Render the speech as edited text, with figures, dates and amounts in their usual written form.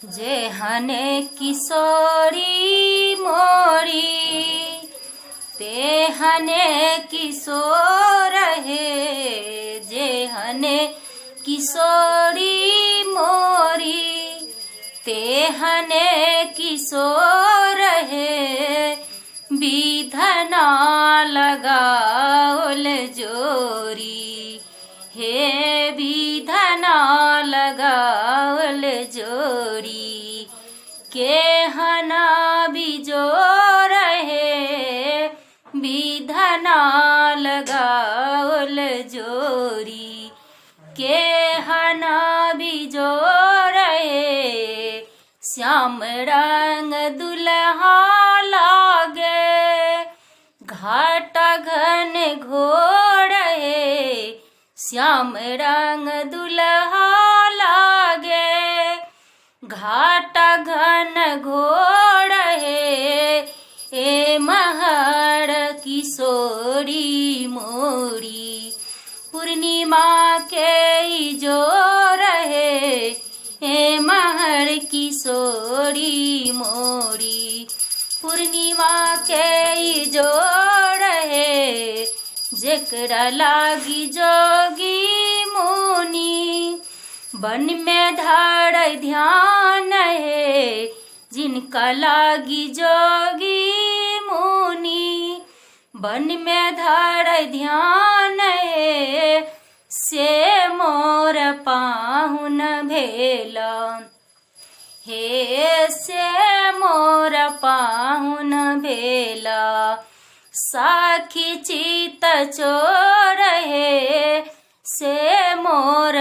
जेहने किशोरी मोरी तेहने किशोर है। जेहने किशोरी मोरी तेहने किशोर है। विधना लगाओल जोरी हे विधना लगाओल जोरी केहना बिजोर है। विधना लगाओल जोरी केहना बिजोर है। श्याम रंग दुल्हा लागे घाटा घन घोर है। श्याम रंग दुल्हा लागे घाटा घन घोर है। ए महर किशोरी मोरी पूर्णिमा के जोर है। ए महर किशोरी मोरी पूर्णिमा के जोर है। जेकरा लागी जोगी मुनि बन में धर ध्यान है। जिनका लागी जोगी मुनि बन में धर ध्यान है। से मोर पाहुन भेला हे से मोर पाहुन भेला। साखी चित चोर है से मोर